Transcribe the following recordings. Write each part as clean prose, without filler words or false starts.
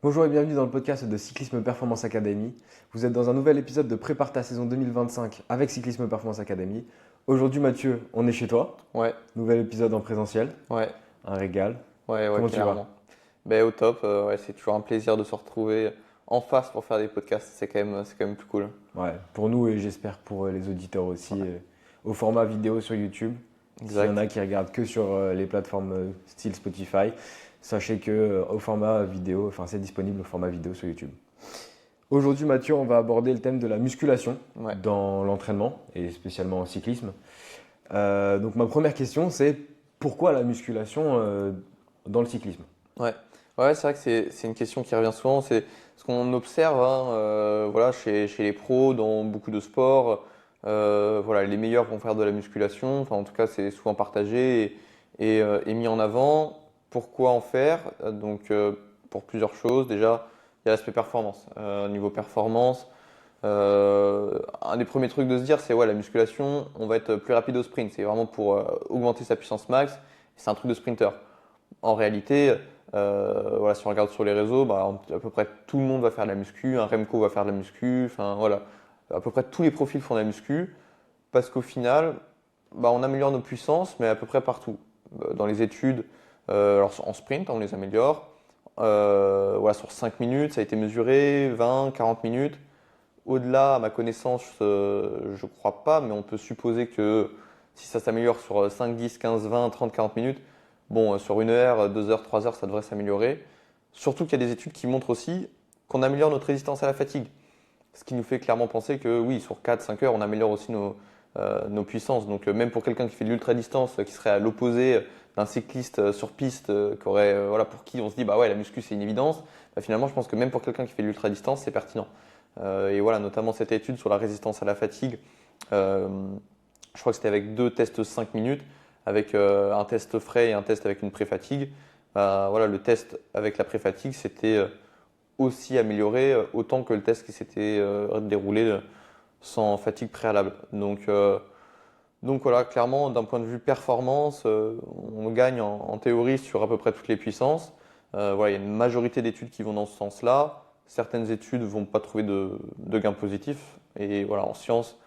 Bonjour et bienvenue dans le podcast de Cyclisme Performance Academy. Vous êtes dans un nouvel épisode de Prépare ta saison 2025 avec Cyclisme Performance Academy. Aujourd'hui Mathieu, on est chez toi. Ouais, Nouvel épisode en présentiel. ouais, Un régal. ouais, Comment tu vas? clairement. Au top, ouais, c'est toujours un plaisir de se retrouver en face pour faire des podcasts, c'est quand même plus cool. Ouais, pour nous et j'espère pour les auditeurs aussi, Ouais, au format vidéo sur YouTube. S'il y en exact. a qui regardent que sur les plateformes style Spotify, sachez que au format vidéo, enfin c'est disponible au format vidéo sur YouTube. Aujourd'hui Mathieu, on va aborder le thème de la musculation Ouais, dans l'entraînement et spécialement en cyclisme. Donc ma première question, c'est pourquoi la musculation dans le cyclisme? ouais. Ouais, c'est vrai que c'est une question qui revient souvent, c'est ce qu'on observe hein, voilà, chez les pros dans beaucoup de sports. Voilà, les meilleurs vont faire de la musculation, enfin en tout cas c'est souvent partagé et mis en avant. Pourquoi en faire? Pour plusieurs choses. Déjà, il y a l'aspect performance. Niveau performance, un des premiers trucs de se dire, c'est ouais, la musculation, on va être plus rapide au sprint. C'est vraiment pour augmenter sa puissance max. C'est un truc de sprinter. En réalité, voilà, si on regarde sur les réseaux, bah, à peu près tout le monde va faire de la muscu. Un Remco va faire de la muscu. Enfin voilà, à peu près tous les profils font de la muscu parce qu'au final, bah, on améliore nos puissances, mais à peu près partout. Dans les études, alors en sprint, on les améliore. Voilà, sur 5 minutes, ça a été mesuré, 20, 40 minutes. Au-delà, à ma connaissance, je ne crois pas, mais on peut supposer que si ça s'améliore sur 5, 10, 15, 20, 30, 40 minutes, bon, sur 1 heure, 2 heures, 3 heures, ça devrait s'améliorer. Surtout qu'il y a des études qui montrent aussi qu'on améliore notre résistance à la fatigue. Ce qui nous fait clairement penser que oui, sur 4, 5 heures, on améliore aussi nos puissances. Donc même pour quelqu'un qui fait de l'ultra-distance, qui serait à l'opposé d'un cycliste sur piste, voilà, pour qui on se dit, bah ouais, la muscu c'est une évidence, bah, finalement je pense que même pour quelqu'un qui fait de l'ultra-distance, c'est pertinent. Et voilà, notamment cette étude sur la résistance à la fatigue, euh, je crois que c'était avec 2 tests 5 minutes, avec un test frais et un test avec une pré-fatigue. Bah, voilà, le test avec la pré-fatigue, c'était aussi amélioré autant que le test qui s'était déroulé sans fatigue préalable. Donc voilà, clairement, d'un point de vue performance, on gagne en théorie sur à peu près toutes les puissances. Voilà, il y a une majorité d'études qui vont dans ce sens-là. Certaines études ne vont pas trouver de gains positifs. Et voilà, en science,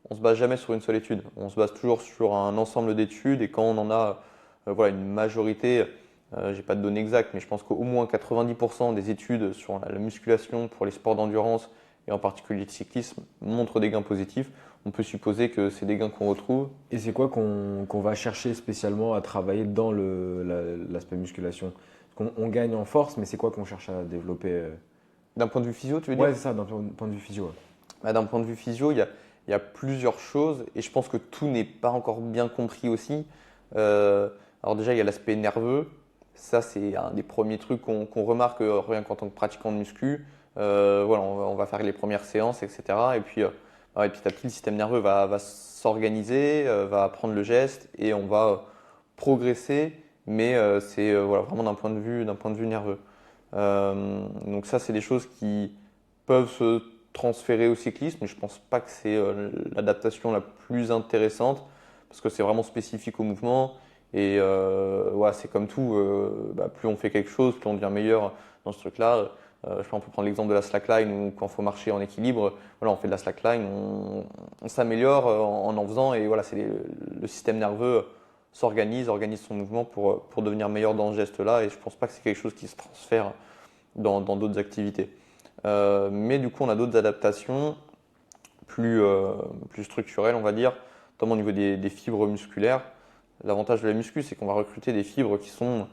on ne se base jamais sur une seule étude. On se base toujours sur un ensemble d'études. Et quand on en a voilà, une majorité, je n'ai pas de données exactes, mais je pense qu'au moins 90% des études sur la musculation pour les sports d'endurance, et en particulier le cyclisme, montrent des gains positifs. On peut supposer que c'est des gains qu'on retrouve. Et c'est quoi qu'on va chercher spécialement à travailler dans l'aspect musculation? Parce qu'on on gagne en force, mais c'est quoi qu'on cherche à développer D'un point de vue physio, tu veux dire? Ouais, c'est ça, d'un point de vue physio. Ouais. D'un point de vue physio, il y a plusieurs choses et je pense que tout n'est pas encore bien compris aussi. Euh, alors déjà, il y a l'aspect nerveux. Ça, c'est un des premiers trucs qu'on remarque rien qu'en tant que pratiquant de muscu. Voilà, on va faire les premières séances, etc. Et puis petit à petit, le système nerveux va s'organiser, va prendre le geste et on va progresser, mais c'est voilà, vraiment d'un point de vue nerveux. Donc ça, c'est des choses qui peuvent se transférer au cyclisme, mais je pense pas que c'est l'adaptation la plus intéressante parce que c'est vraiment spécifique au mouvement et ouais, c'est comme tout, plus on fait quelque chose, plus on devient meilleur dans ce truc-là. Je sais pas, on peut prendre l'exemple de la slackline où quand il faut marcher en équilibre, voilà, on fait de la slackline, on s'améliore en faisant et voilà, le système nerveux organise son mouvement pour devenir meilleur dans ce geste-là et je pense pas que c'est quelque chose qui se transfère dans d'autres activités. Mais du coup, on a d'autres adaptations plus structurelles, on va dire, notamment au niveau des fibres musculaires. L'avantage de la muscu, c'est qu'on va recruter des fibres qui sont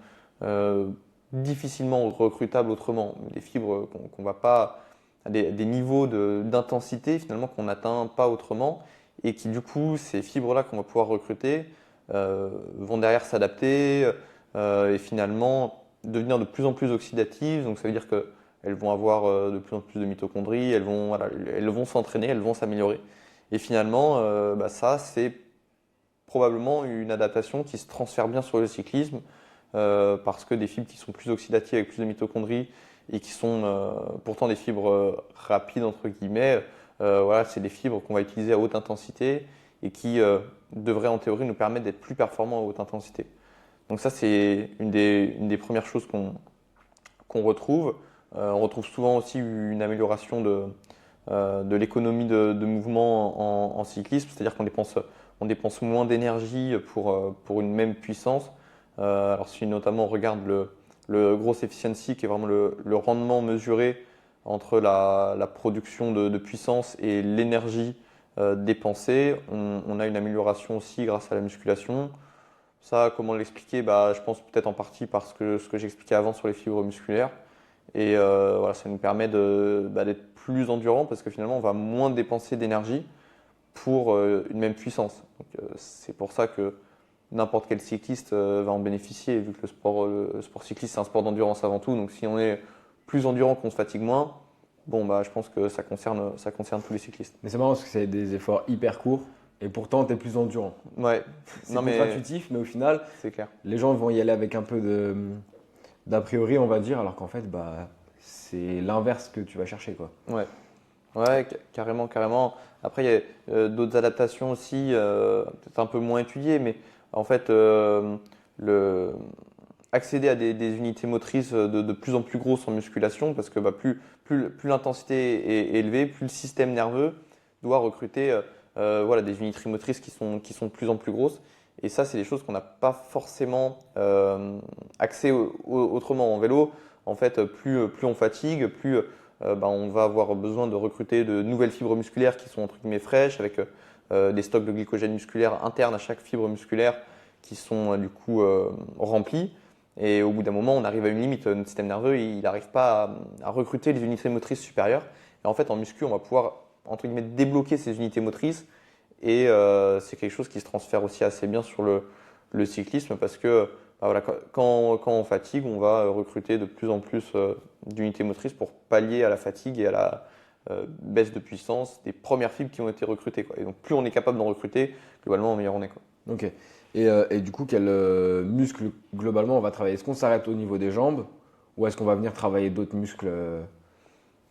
difficilement recrutables autrement. Des fibres qu'on va pas à des niveaux d'intensité finalement qu'on n'atteint pas autrement et qui du coup ces fibres-là qu'on va pouvoir recruter vont derrière s'adapter et finalement devenir de plus en plus oxydatives. Donc ça veut dire qu'elles vont avoir de plus en plus de mitochondries, elles vont s'entraîner, elles vont s'améliorer. Et finalement, ça c'est probablement une adaptation qui se transfère bien sur le cyclisme parce que des fibres qui sont plus oxydatives avec plus de mitochondries et qui sont pourtant des fibres rapides entre guillemets, voilà, c'est des fibres qu'on va utiliser à haute intensité et qui devraient en théorie nous permettre d'être plus performants à haute intensité. Donc ça c'est une des premières choses qu'on retrouve. On retrouve souvent aussi une amélioration de l'économie de mouvement en cyclisme, c'est-à-dire on dépense moins d'énergie pour une même puissance. Alors si notamment on regarde le gross efficiency, qui est vraiment le rendement mesuré entre la production de puissance et l'énergie dépensée, on a une amélioration aussi grâce à la musculation. Ça, comment l'expliquer? Bah, je pense peut-être en partie parce que ce que j'expliquais avant sur les fibres musculaires. Et voilà, ça nous permet d'être plus endurant parce que finalement, on va moins dépenser d'énergie pour une même puissance. C'est pour ça que n'importe quel cycliste va en bénéficier, vu que le sport cycliste, c'est un sport d'endurance avant tout. Donc si on est plus endurant, qu'on se fatigue moins, bon, bah, je pense que ça concerne tous les cyclistes. Mais c'est marrant parce que c'est des efforts hyper courts et pourtant tu es plus endurant. Ouais, C'est non mais contre-intuitif, mais au final, c'est clair. les gens vont y aller avec un peu d'a priori, on va dire, alors qu'en fait, c'est l'inverse que tu vas chercher, quoi. Ouais, ouais, carrément, carrément. Après, il y a d'autres adaptations aussi, peut-être un peu moins étudiées, mais en fait, le, accéder à des unités motrices de plus en plus grosses en musculation, parce que plus l'intensité est élevée, plus le système nerveux doit recruter voilà, des unités motrices qui sont de plus en plus grosses. Et ça, c'est des choses qu'on n'a pas forcément accès autrement en vélo. En fait, plus on fatigue, plus on va avoir besoin de recruter de nouvelles fibres musculaires qui sont entre guillemets fraîches, avec des stocks de glycogène musculaire internes à chaque fibre musculaire qui sont du coup remplis. Et au bout d'un moment, on arrive à une limite. Notre système nerveux, il n'arrive pas à recruter les unités motrices supérieures. Et en fait, en muscu, on va pouvoir entre guillemets débloquer ces unités motrices. Et c'est quelque chose qui se transfère aussi assez bien sur le cyclisme parce que voilà, quand on fatigue, on va recruter de plus en plus d'unités motrices pour pallier à la fatigue et à la baisse de puissance des premières fibres qui ont été recrutées, quoi. Et donc plus on est capable d'en recruter, globalement, meilleur on est, quoi. Ok. Et du coup, quel muscle globalement on va travailler? Est-ce qu'on s'arrête au niveau des jambes ou est-ce qu'on va venir travailler d'autres muscles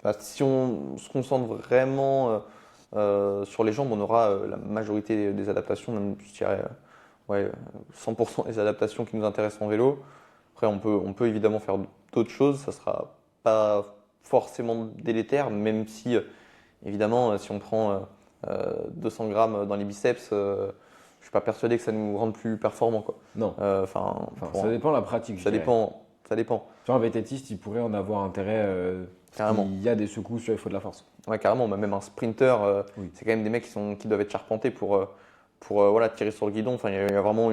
Bah, si on se concentre vraiment sur les jambes, on aura la majorité des adaptations, même je dirais ouais, 100% des adaptations qui nous intéressent en vélo. Après, on peut évidemment faire d'autres choses, ça sera pas forcément délétère, même si évidemment, si on prend 200 grammes dans les biceps, je suis pas persuadé que ça nous rende plus performants, quoi. Non. Enfin, Ça dépend de la pratique, je ça dirais. dépend, ça dépend. Tu vois, un vététiste, il pourrait en avoir intérêt. Carrément. Il y a des secousses, il faut de la force. Ouais, carrément, bah, même un sprinter, Oui. c'est quand même des mecs qui doivent être charpentés pour voilà, tirer sur le guidon. Enfin, il y a vraiment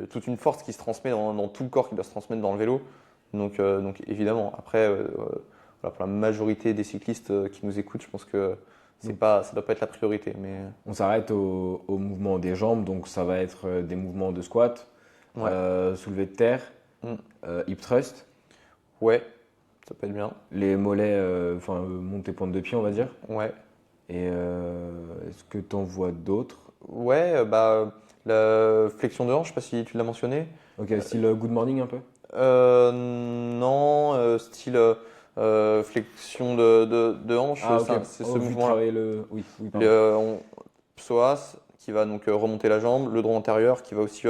toute une force qui se transmet dans tout le corps, qui doit se transmettre dans le vélo. Donc évidemment, après, voilà, pour la majorité des cyclistes qui nous écoutent, je pense que ça doit pas être la priorité. Mais On s'arrête au mouvement des jambes, donc ça va être des mouvements de squat, ouais, soulevé de terre, Mm. hip thrust, ouais, ça peut être bien. les mollets, montée pointe de pied, on va dire. Ouais, Et est-ce que tu en vois d'autres? ouais, la flexion de hanche, je sais pas si tu l'as mentionné. Ok, style good morning un peu? Non, style flexion de hanche, Ah, ok. c'est Oh, ce vu de mouvement-là. travailler oui, pardon. Psoas qui va donc remonter la jambe, le droit antérieur qui va aussi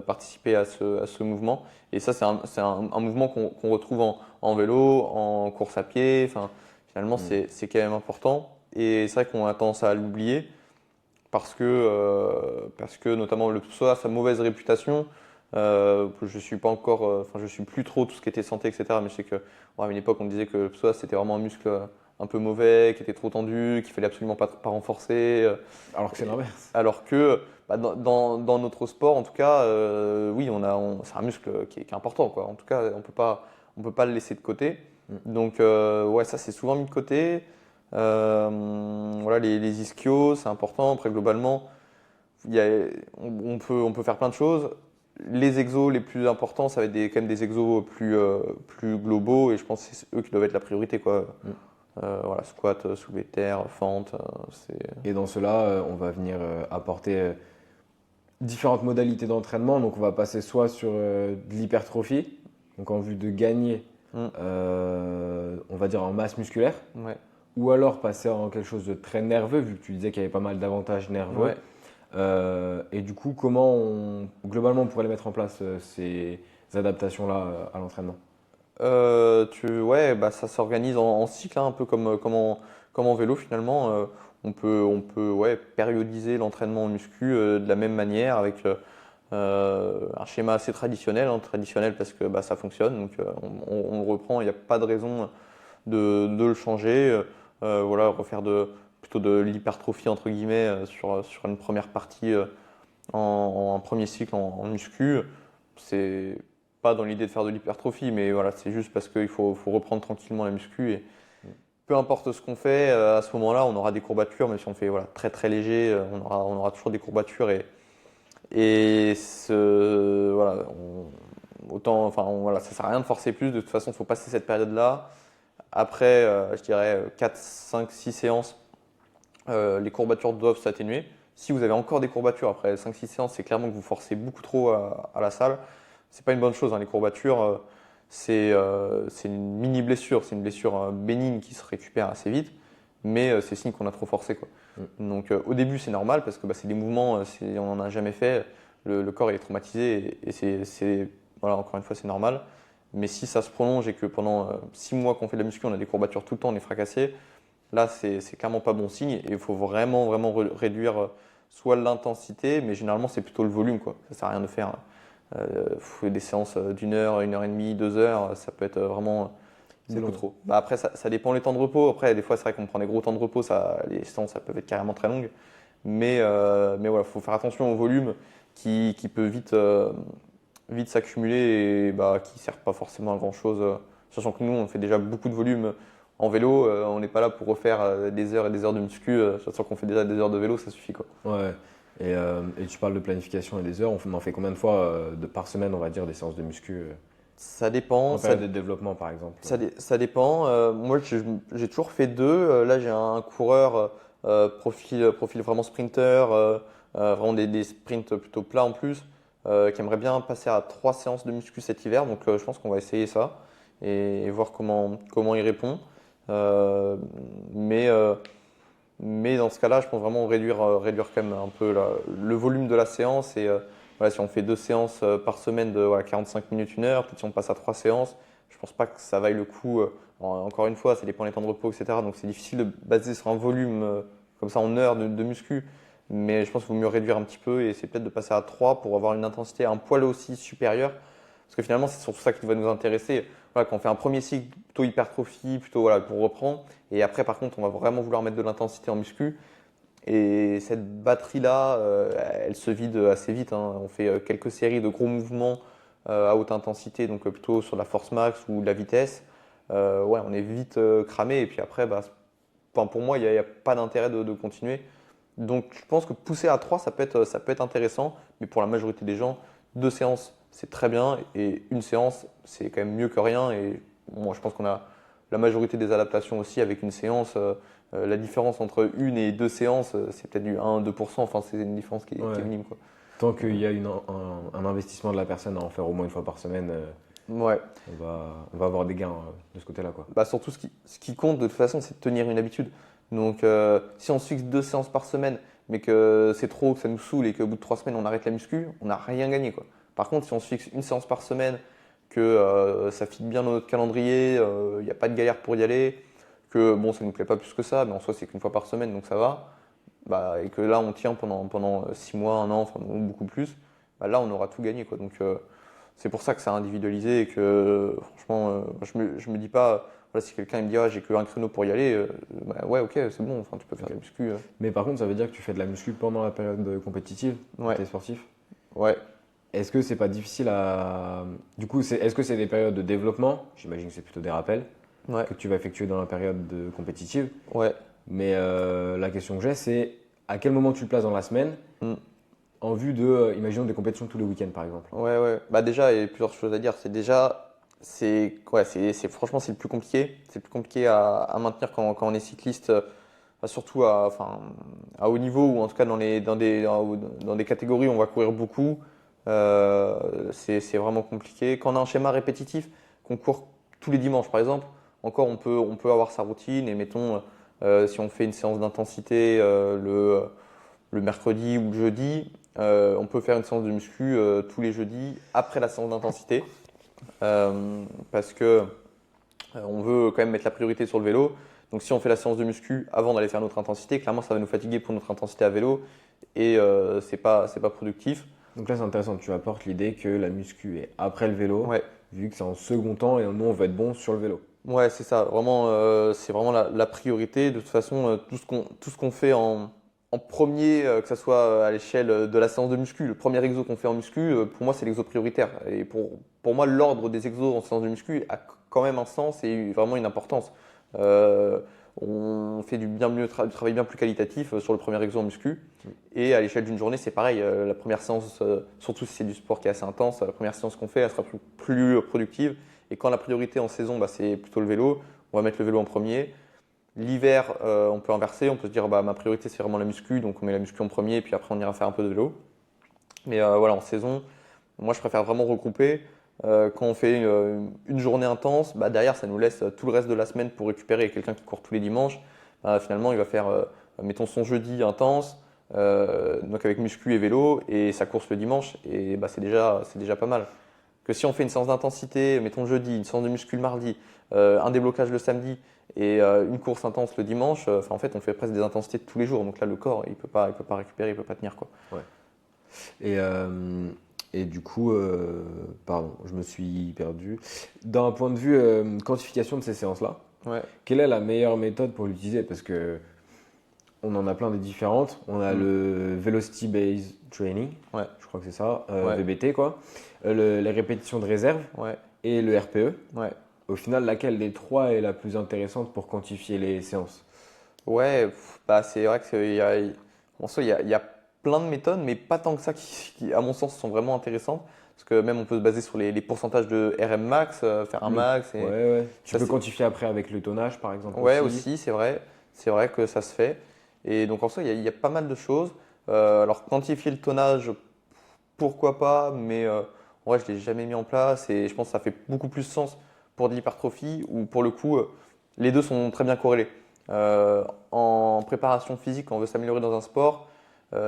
participer à ce mouvement. Et ça, c'est un mouvement qu'on retrouve en vélo, en course à pied. Enfin, finalement, c'est quand même important. Et c'est vrai qu'on a tendance à l'oublier parce que notamment le psoas a sa mauvaise réputation. Je suis pas encore, je suis plus trop tout ce qui était santé, etc. Mais je sais que à une époque, on disait que le psoas c'était vraiment un muscle un peu mauvais, qui était trop tendu, qu'il fallait absolument pas renforcer. Alors que c'est l'inverse. Alors que dans notre sport, en tout cas, oui, c'est un muscle qui est important, quoi. En tout cas, on peut pas le laisser de côté. Mm. Donc, ouais, ça c'est souvent mis de côté. Voilà, les ischios, c'est important. Après, globalement, il y a- on peut faire plein de choses. Les exos les plus importants, ça va être quand même des exos plus globaux et je pense que c'est eux qui doivent être la priorité, quoi. Mm. Voilà, squat, soulevé de terre, fente, c'est. Et dans cela, on va venir apporter différentes modalités d'entraînement. Donc, on va passer soit sur de l'hypertrophie, donc en vue de gagner, Mm. on va dire en masse musculaire, Ouais. ou alors passer en quelque chose de très nerveux, vu que tu disais qu'il y avait pas mal d'avantages nerveux. Ouais. Et du coup, globalement on pourrait les mettre en place ces adaptations-là à l'entraînement? Ouais, bah, ça s'organise en cycle, hein, un peu comme en vélo finalement. On peut ouais, périodiser l'entraînement en muscu de la même manière avec un schéma assez traditionnel, hein, traditionnel parce que bah, ça fonctionne. Donc on le reprend, il n'y a pas de raison de le changer. Voilà, refaire plutôt de l'hypertrophie entre guillemets sur une première partie en premier cycle en muscu. C'est pas dans l'idée de faire de l'hypertrophie, mais voilà, c'est juste parce qu'il faut reprendre tranquillement la muscu et peu importe ce qu'on fait, à ce moment-là, on aura des courbatures, même si on fait voilà, très très léger, on aura toujours des courbatures voilà, autant, enfin, voilà, ça sert à rien de forcer plus. De toute façon, il faut passer cette période-là. Après, je dirais 4, 5, 6 séances, les courbatures doivent s'atténuer. Si vous avez encore des courbatures après 5-6 séances, c'est clairement que vous forcez beaucoup trop à la salle. C'est pas une bonne chose, hein. Les courbatures, c'est une mini blessure, c'est une blessure bénigne qui se récupère assez vite, mais c'est signe qu'on a trop forcé, quoi. Donc au début, c'est normal parce que bah, c'est des mouvements, on n'en a jamais fait, le corps il est traumatisé et voilà, encore une fois, c'est normal. Mais si ça se prolonge et que pendant 6 mois qu'on fait de la muscu, on a des courbatures tout le temps, on est fracassé, là, c'est clairement pas bon signe et il faut vraiment, vraiment réduire soit l'intensité, mais généralement, c'est plutôt le volume, quoi. Ça sert à rien de faire des séances d'une heure et demie, 2 heures, ça peut être vraiment C'est beaucoup long. trop. Bah, après, ça dépend les temps de repos. Après, des fois, c'est vrai qu'on prend des gros temps de repos, les séances, ça peut être carrément très longues. Mais voilà, il faut faire attention au volume qui peut vite s'accumuler et bah, qui ne sert pas forcément à grand-chose. Sachant que nous, on fait déjà beaucoup de volume en vélo, on n'est pas là pour refaire des heures et des heures de muscu, sachant qu'on fait déjà des heures de vélo, ça suffit, quoi. Ouais. Et tu parles de planification et des heures. On en fait combien de fois par semaine, on va dire, des séances de muscu Ça dépend, en période de développement, par exemple? ça dépend. Moi, j'ai toujours fait deux. Là, j'ai un coureur profil vraiment sprinter, vraiment des sprints plutôt plats en plus, qui aimerait bien passer à 3 séances de muscu cet hiver. Donc, je pense qu'on va essayer ça et voir comment il répond. Euh, mais, euh, mais dans ce cas-là, je pense vraiment réduire quand même un peu le volume de la séance. Et voilà, si on fait 2 séances par semaine de voilà, 45 minutes, 1 heure, peut-être si on passe à 3 séances, je pense pas que ça vaille le coup. Encore une fois, ça dépend des temps de repos, etc. Donc c'est difficile de baser sur un volume comme ça en heures de muscu. Mais je pense qu'il vaut mieux réduire un petit peu et c'est peut-être de passer à 3 pour avoir une intensité un poil aussi supérieure. Parce que finalement, c'est surtout ça qui va nous intéresser. Voilà, quand on fait un premier cycle plutôt hypertrophie, plutôt voilà, pour reprendre, et après, par contre, on va vraiment vouloir mettre de l'intensité en muscu. Et cette batterie-là, elle se vide assez vite, hein. On fait quelques séries de gros mouvements à haute intensité, donc plutôt sur la force max ou de la vitesse. Ouais, on est vite cramé. Et puis après, bah, enfin, pour moi, il n'y a pas d'intérêt de continuer. Donc je pense que pousser à 3, ça peut être intéressant. Mais pour la majorité des gens, 2 séances, c'est très bien. Et une séance, c'est quand même mieux que rien. Et moi, je pense qu'on a la majorité des adaptations aussi avec une séance. La différence entre une et 2 séances, c'est peut-être du 1-2%. Enfin, c'est une différence qui est Ouais. minime, quoi. Tant qu'il y a un investissement de la personne à en faire au moins une fois par semaine, Ouais. on va avoir des gains de ce côté-là, quoi. Bah, surtout, ce qui compte de toute façon, c'est de tenir une habitude. Donc, si on se fixe 2 séances par semaine, mais que c'est trop, que ça nous saoule et qu'au bout de 3 semaines, on arrête la muscu, on n'a rien gagné, quoi. Par contre, si on se fixe une séance par semaine, que ça fit bien dans notre calendrier, il n'y a pas de galère pour y aller, que bon, ça ne nous plaît pas plus que ça, mais en soi, c'est qu'une fois par semaine, donc ça va, bah, et que là, on tient pendant 6 mois, un an, enfin, ou beaucoup plus, bah, là, on aura tout gagné, quoi. Donc, c'est pour ça que c'est individualisé et que franchement, je me dis pas, voilà, si quelqu'un il me dit ah, j'ai que un créneau pour y aller, bah, ouais, ok, c'est bon, enfin, tu peux faire de la muscu. Mais par contre, ça veut dire que tu fais de la muscu pendant la période compétitive, quand Ouais, tu es sportif. ouais, Est-ce que c'est pas difficile à. Du coup, est-ce que c'est des périodes de développement? J'imagine que c'est plutôt des rappels ouais, que tu vas effectuer dans la période compétitive. ouais. Mais la question que j'ai, c'est à quel moment tu le places dans la semaine Hmm. en vue de, imaginons, des compétitions tous les week-ends, par exemple. Ouais, ouais. Bah déjà, il y a plusieurs choses à dire. C'est déjà, ouais, franchement, c'est le plus compliqué. C'est le plus compliqué à maintenir quand on est cycliste, surtout enfin, à haut niveau ou en tout cas dans des catégories où on va courir beaucoup. C'est vraiment compliqué. Quand on a un schéma répétitif, qu'on court tous les dimanches, par exemple, encore on peut avoir sa routine et mettons, si on fait une séance d'intensité le mercredi ou le jeudi, on peut faire une séance de muscu tous les jeudis après la séance d'intensité. parce que on veut quand même mettre la priorité sur le vélo. Donc si on fait la séance de muscu avant d'aller faire notre intensité, clairement ça va nous fatiguer pour notre intensité à vélo et c'est pas productif. Donc là, c'est intéressant. Tu apportes l'idée que la muscu est après le vélo, Ouais, vu que c'est en second temps et nous, on veut être bon sur le vélo. ouais, c'est ça. Vraiment, c'est vraiment la priorité. De toute façon, tout ce qu'on fait en premier, que ce soit à l'échelle de la séance de muscu, le premier exo qu'on fait en muscu, pour moi, c'est l'exo prioritaire. Et pour moi, l'ordre des exos en séance de muscu a quand même un sens et vraiment une importance. Euh, on fait du travail bien plus qualitatif sur le premier exo en muscu. Et à l'échelle d'une journée, c'est pareil. La première séance, surtout si c'est du sport qui est assez intense, la première séance qu'on fait, elle sera plus productive. Et quand la priorité en saison, bah, c'est plutôt le vélo, on va mettre le vélo en premier. L'hiver, on peut inverser, on peut se dire bah, ma priorité c'est vraiment la muscu, donc on met la muscu en premier, puis après on ira faire un peu de vélo. Mais voilà, en saison, moi je préfère vraiment regrouper. Quand on fait une journée intense, bah, derrière ça nous laisse tout le reste de la semaine pour récupérer. Quelqu'un qui court tous les dimanches, bah, finalement il va faire, mettons son jeudi intense, donc avec muscu et vélo, et sa course le dimanche, et bah, c'est déjà pas mal. Que si on fait une séance d'intensité, mettons le jeudi, une séance de muscu le mardi, un déblocage le samedi et une course intense le dimanche, en fait on fait presque des intensités de tous les jours. Donc là le corps il peut pas récupérer, il peut pas tenir quoi. Ouais. Et, euh, et du coup, pardon, je me suis perdu. D'un point de vue quantification de ces séances-là, Ouais. quelle est la meilleure méthode pour l'utiliser? Parce que on en a plein des différentes. On a Mm. le Velocity Based Training, Ouais. je crois que c'est ça, Ouais. VBT quoi, les répétitions de réserve Ouais. et le RPE. Ouais. Au final, laquelle des trois est la plus intéressante pour quantifier les séances? Ouais. Bah c'est vrai en soi, il y a plein de méthodes, mais pas tant que ça qui, à mon sens, sont vraiment intéressantes. Parce que même on peut se baser sur les pourcentages de RM max, faire un max Ouais, et ouais. Tu ça peux c'est. quantifier après avec le tonnage, par exemple Ouais, aussi. aussi, c'est vrai. C'est vrai que ça se fait. Et donc, en soi, il y a pas mal de choses. Alors, quantifier le tonnage, pourquoi pas, mais en vrai, je ne l'ai jamais mis en place et je pense que ça fait beaucoup plus sens pour de l'hypertrophie où, pour le coup, les deux sont très bien corrélés. En préparation physique, quand on veut s'améliorer dans un sport,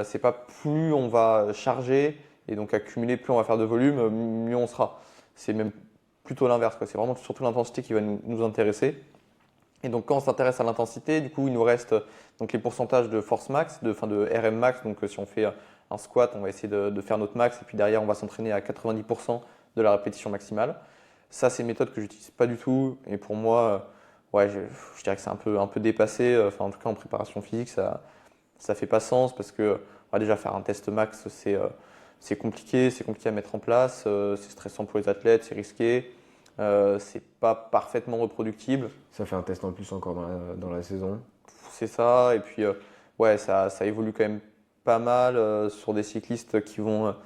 c'est pas plus on va charger et donc accumuler, plus on va faire de volume, mieux on sera. C'est même plutôt l'inverse, quoi. C'est vraiment surtout l'intensité qui va nous intéresser. Et donc quand on s'intéresse à l'intensité, du coup il nous reste donc les pourcentages de force max, de RM max. Donc si on fait un squat, on va essayer de faire notre max et puis derrière on va s'entraîner à 90% de la répétition maximale. Ça c'est une méthode que j'utilise pas du tout et pour moi, ouais, je dirais que c'est un peu dépassé. Enfin en tout cas en préparation physique, ça fait pas sens parce que déjà faire un test max c'est compliqué à mettre en place, c'est stressant pour les athlètes, c'est risqué. C'est pas parfaitement reproductible. Ça fait un test en plus encore dans la saison. C'est ça. Et puis, ouais, ça évolue quand même pas mal sur des cyclistes qui vont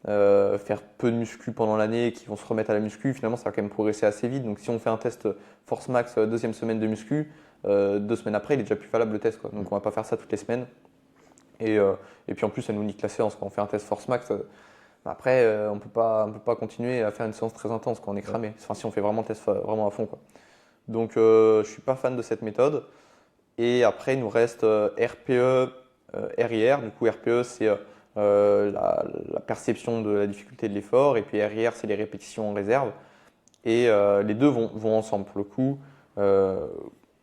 faire peu de muscu pendant l'année et qui vont se remettre à la muscu. Finalement, ça va quand même progresser assez vite. Donc, si on fait un test force max deuxième semaine de muscu, 2 semaines après, il est déjà plus valable le test, quoi. Donc, on va pas faire ça toutes les semaines. Et puis, en plus, ça nous nique la séance. Quand on fait un test force max, après, on peut pas continuer à faire une séance très intense quand on est cramé. Enfin, si on fait vraiment le test vraiment à fond, quoi. Donc, je suis pas fan de cette méthode. Et après, il nous reste RPE, RIR. Du coup, RPE, c'est la perception de la difficulté de l'effort. Et puis RIR, c'est les répétitions en réserve. Et les deux vont ensemble. Pour le coup, euh,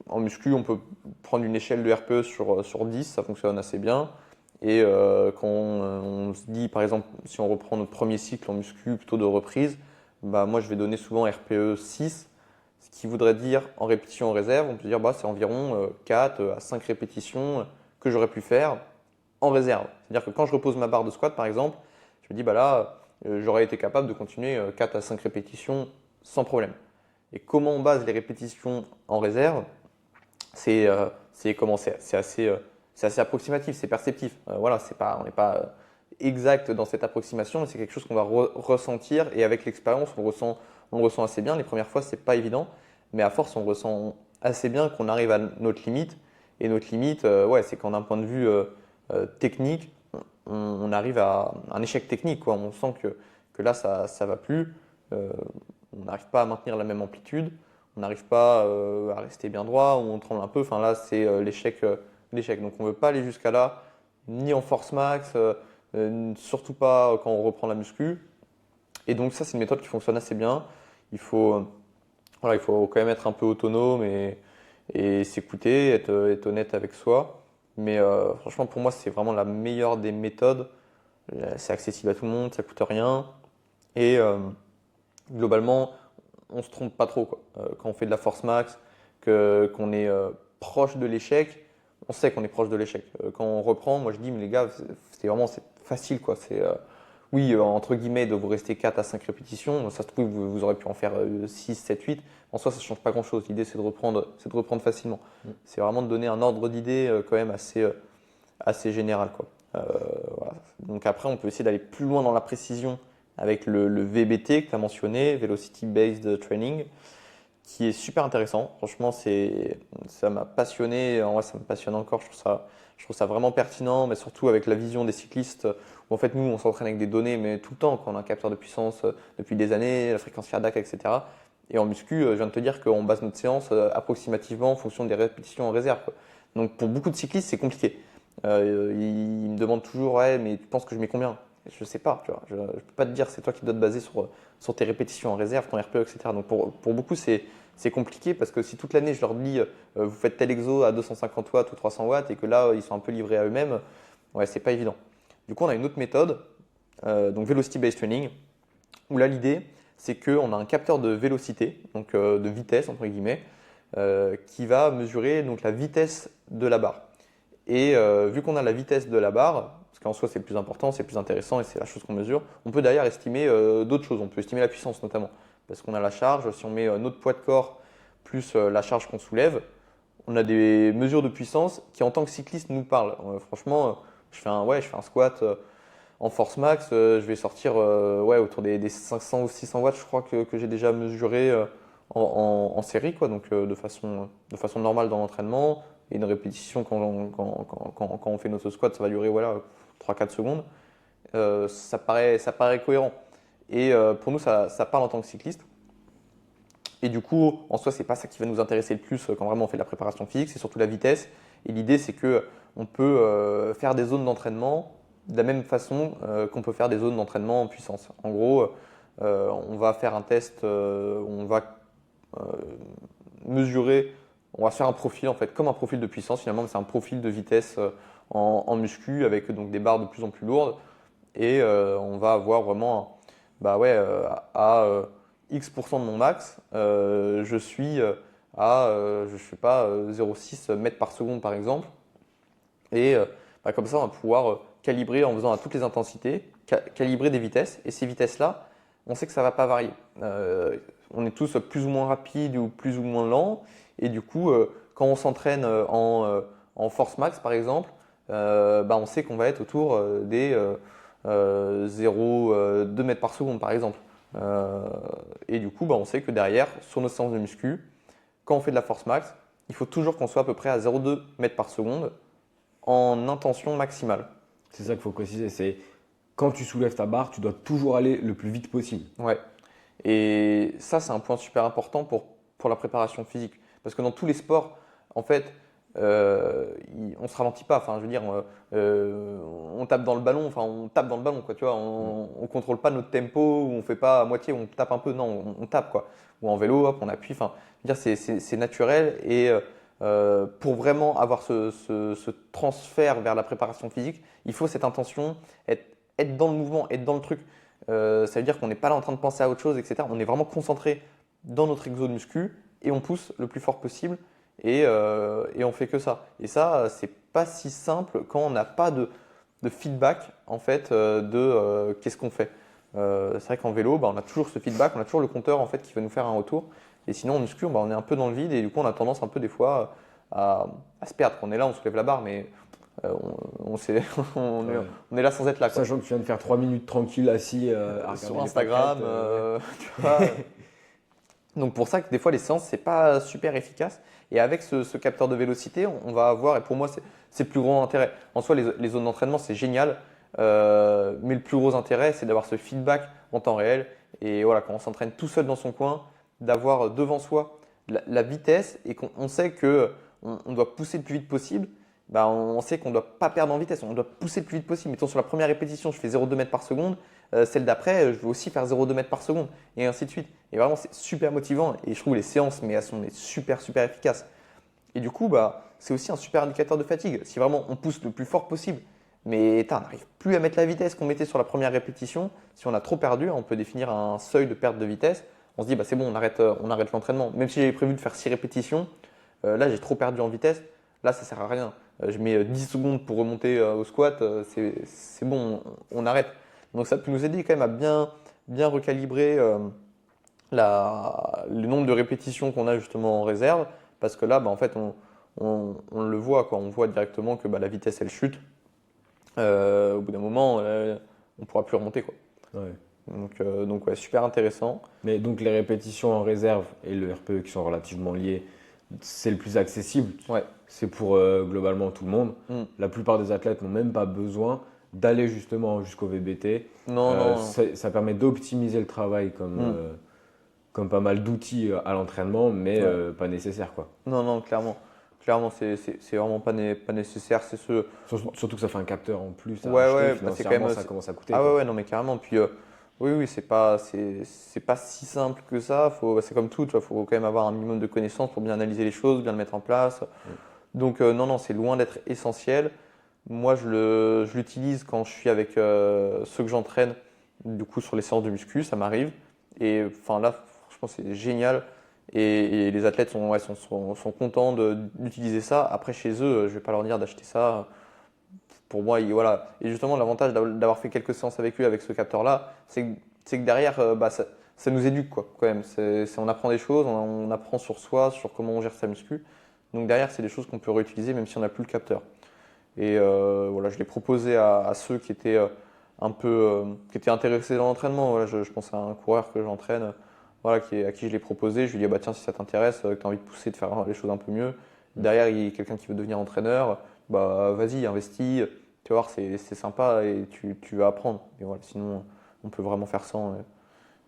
en muscu, on peut prendre une échelle de RPE sur 10, ça fonctionne assez bien. Et quand on se dit, par exemple, si on reprend notre premier cycle en muscu plutôt de reprise, bah, moi je vais donner souvent RPE 6, ce qui voudrait dire en répétition en réserve, on peut dire bah, c'est environ 4 à 5 répétitions que j'aurais pu faire en réserve. C'est-à-dire que quand je repose ma barre de squat par exemple, je me dis bah là j'aurais été capable de continuer 4 à 5 répétitions sans problème. Et comment on base les répétitions en réserve? C'est assez approximatif, c'est perceptif. Voilà, on n'est pas exact dans cette approximation, mais c'est quelque chose qu'on va ressentir et avec l'expérience, on le ressent assez bien. Les premières fois, c'est pas évident, mais à force, on ressent assez bien qu'on arrive à notre limite. Et notre limite, ouais, c'est quand d'un point de vue technique, on arrive à un échec technique, quoi. On sent que là, ça va plus. Euh, on n'arrive pas à maintenir la même amplitude, on n'arrive pas à rester bien droit, ou on tremble un peu. Enfin là, c'est l'échec. Donc on ne veut pas aller jusqu'à là, ni en force max, surtout pas quand on reprend la muscu. Et donc ça, c'est une méthode qui fonctionne assez bien. Voilà, il faut quand même être un peu autonome et s'écouter, être honnête avec soi. Mais franchement, pour moi, c'est vraiment la meilleure des méthodes. C'est accessible à tout le monde, ça coûte rien. Et globalement, on se trompe pas trop, quoi. Quand on fait de la force max, qu'on est proche de l'échec, on sait qu'on est proche de l'échec. Quand on reprend, moi je dis, mais les gars, c'est facile, quoi. Oui, entre guillemets, de vous rester 4 à 5 répétitions. Ça se trouve, vous aurez pu en faire 6, 7, 8. En soi, ça ne change pas grand-chose. L'idée, c'est de reprendre facilement. C'est vraiment de donner un ordre d'idée quand même assez général, quoi. Voilà. Donc après, on peut essayer d'aller plus loin dans la précision avec le VBT que tu as mentionné, Velocity Based Training, qui est super intéressant. Franchement, ça m'a passionné. En vrai, ça me passionne encore. Je trouve ça vraiment pertinent, mais surtout avec la vision des cyclistes, où en fait, nous, on s'entraîne avec des données, mais tout le temps, quand on a un capteur de puissance depuis des années, la fréquence cardiaque, etc. Et en muscu, je viens de te dire qu'on base notre séance approximativement en fonction des répétitions en réserve, quoi. Donc, pour beaucoup de cyclistes, c'est compliqué. Ils me demandent toujours, ouais, mais tu penses que je mets combien? Je sais pas, tu vois. Je ne peux pas te dire, c'est toi qui dois te baser sur tes répétitions en réserve, ton RPE, etc. Donc, pour beaucoup, c'est compliqué parce que si toute l'année je leur dis vous faites tel exo à 250 watts ou 300 watts et que là ils sont un peu livrés à eux-mêmes, ouais, c'est pas évident. Du coup, on a une autre méthode, donc Velocity Based Training, où là l'idée c'est qu'on a un capteur de vélocité, donc de vitesse entre guillemets, qui va mesurer donc la vitesse de la barre. Et vu qu'on a la vitesse de la barre, parce qu'en soi c'est le plus important, c'est le plus intéressant et c'est la chose qu'on mesure, on peut d'ailleurs estimer d'autres choses. On peut estimer la puissance notamment, parce qu'on a la charge. Si on met notre poids de corps plus la charge qu'on soulève, on a des mesures de puissance qui en tant que cycliste nous parlent. Franchement, je fais un squat en force max, je vais sortir autour des 500 ou 600 watts, je crois que j'ai déjà mesuré en série, quoi, donc de façon normale dans l'entraînement. Et une répétition, quand on fait notre squat, ça va durer 3-4 secondes. Ça paraît cohérent. Et pour nous, ça parle en tant que cycliste. Et du coup, en soi, c'est pas ça qui va nous intéresser le plus quand vraiment on fait de la préparation physique, c'est surtout la vitesse. Et l'idée, c'est que on peut faire des zones d'entraînement de la même façon qu'on peut faire des zones d'entraînement en puissance. En gros, on va faire un test, on va mesurer, on va se faire un profil en fait, comme un profil de puissance finalement, mais c'est un profil de vitesse en muscu avec donc des barres de plus en plus lourdes. Et on va avoir vraiment, à X% de mon max, je suis à, je sais pas, 0,6 mètres par seconde par exemple. Et comme ça, on va pouvoir calibrer en faisant à toutes les intensités, calibrer des vitesses. Et ces vitesses-là, on sait que ça ne va pas varier. On est tous plus ou moins rapides ou plus ou moins lents. Et du coup, quand on s'entraîne en force max par exemple, on sait qu'on va être autour des 0,2 mètres par seconde par exemple. Et du coup, on sait que derrière, sur nos séances de muscu, quand on fait de la force max, il faut toujours qu'on soit à peu près à 0,2 mètres par seconde en intention maximale. C'est ça qu'il faut préciser, c'est quand tu soulèves ta barre, tu dois toujours aller le plus vite possible. Ouais. Et ça, c'est un point super important pour la préparation physique. Parce que dans tous les sports, en fait, on ne se ralentit pas. Enfin, je veux dire, on tape dans le ballon. Enfin, on tape dans le ballon, quoi. Tu vois, on ne contrôle pas notre tempo, ou on fait pas à moitié, on tape un peu. Non, on tape, quoi. Ou en vélo, hop, on appuie. Enfin, je veux dire, c'est naturel. Et pour vraiment avoir ce transfert vers la préparation physique, il faut cette intention, être dans le mouvement, être dans le truc. Ça veut dire qu'on n'est pas là en train de penser à autre chose, etc. On est vraiment concentré dans notre exo de muscu et on pousse le plus fort possible et on fait que ça. Et ça, c'est pas si simple quand on n'a pas de feedback en fait de qu'est-ce qu'on fait. C'est vrai qu'en vélo, on a toujours ce feedback, on a toujours le compteur en fait qui va nous faire un retour. Et sinon en muscu, on est un peu dans le vide et du coup on a tendance un peu des fois à se perdre. On est là, on soulève la barre, mais on est là sans être là, quoi. Sachant que tu viens de faire 3 minutes tranquille assis à sur Instagram, tu vois. Donc pour ça que des fois les séances c'est pas super efficace. Et avec ce capteur de vélocité, on va avoir, et pour moi c'est le plus gros intérêt. En soi les zones d'entraînement c'est génial, mais le plus gros intérêt c'est d'avoir ce feedback en temps réel. Et voilà, quand on s'entraîne tout seul dans son coin, d'avoir devant soi la vitesse et qu'on sait que on doit pousser le plus vite possible. On sait qu'on ne doit pas perdre en vitesse, on doit pousser le plus vite possible. Mettons sur la première répétition, je fais 0,2 mètres par seconde, celle d'après, je vais aussi faire 0,2 mètres par seconde, et ainsi de suite. Et vraiment, c'est super motivant. Et je trouve les séances, mais elles sont super, super efficaces. Et du coup, bah, c'est aussi un super indicateur de fatigue. Si vraiment on pousse le plus fort possible, mais on n'arrive plus à mettre la vitesse qu'on mettait sur la première répétition, si on a trop perdu, on peut définir un seuil de perte de vitesse. On se dit, bah, c'est bon, on arrête l'entraînement. Même si j'avais prévu de faire 6 répétitions, là, j'ai trop perdu en vitesse. Là, ça ne sert à rien. Je mets 10 secondes pour remonter au squat. C'est bon, on arrête. Donc, ça peut nous aider quand même à bien recalibrer le nombre de répétitions qu'on a justement en réserve. Parce que là, bah, en fait, on le voit, quoi. On voit directement que bah, la vitesse, elle chute. Au bout d'un moment, on ne pourra plus remonter, quoi. Ouais. Donc ouais, super intéressant. Mais donc les répétitions en réserve et le RPE qui sont relativement liés, c'est le plus accessible. Ouais. C'est pour globalement tout le monde. Mm. La plupart des athlètes n'ont même pas besoin d'aller justement jusqu'au VBT. Non, non, Ça permet d'optimiser le travail comme pas mal d'outils à l'entraînement, mais Ouais. pas nécessaire, quoi. non, non, clairement. Clairement, c'est vraiment pas nécessaire. C'est ce. Surtout que ça fait un capteur en plus à Ouais, acheter. ouais, bah, c'est quand Financièrement, même. ça commence à coûter, Ah ouais, quoi. ouais, non, mais carrément. Puis, oui, oui, c'est pas si simple que ça. C'est comme tout, tu vois, faut quand même avoir un minimum de connaissances pour bien analyser les choses, bien le mettre en place. Donc, non, non, c'est loin d'être essentiel. Moi, je l'utilise quand je suis avec ceux que j'entraîne, du coup, sur les séances de muscu, ça m'arrive. Et enfin, là, franchement, c'est génial. Et les athlètes sont contents d'utiliser ça. Après, chez eux, je vais pas leur dire d'acheter ça. Pour moi, voilà. Et justement, l'avantage d'avoir fait quelques séances avec lui, avec ce capteur-là, c'est que derrière, bah, ça nous éduque, quoi, quand même. On apprend des choses, on apprend sur soi, sur comment on gère sa muscu. Donc derrière, c'est des choses qu'on peut réutiliser même si on n'a plus le capteur. Et voilà, je l'ai proposé à ceux qui étaient qui étaient intéressés dans l'entraînement. Voilà, je pense à un coureur que j'entraîne, voilà, à qui je l'ai proposé. Je lui ai dit, ah bah, tiens, si ça t'intéresse, que tu as envie de pousser, de faire les choses un peu mieux. Derrière, il y a quelqu'un qui veut devenir entraîneur, bah vas-y, investis. Tu vas voir, c'est sympa et tu vas apprendre. Et voilà, sinon, on peut vraiment faire sans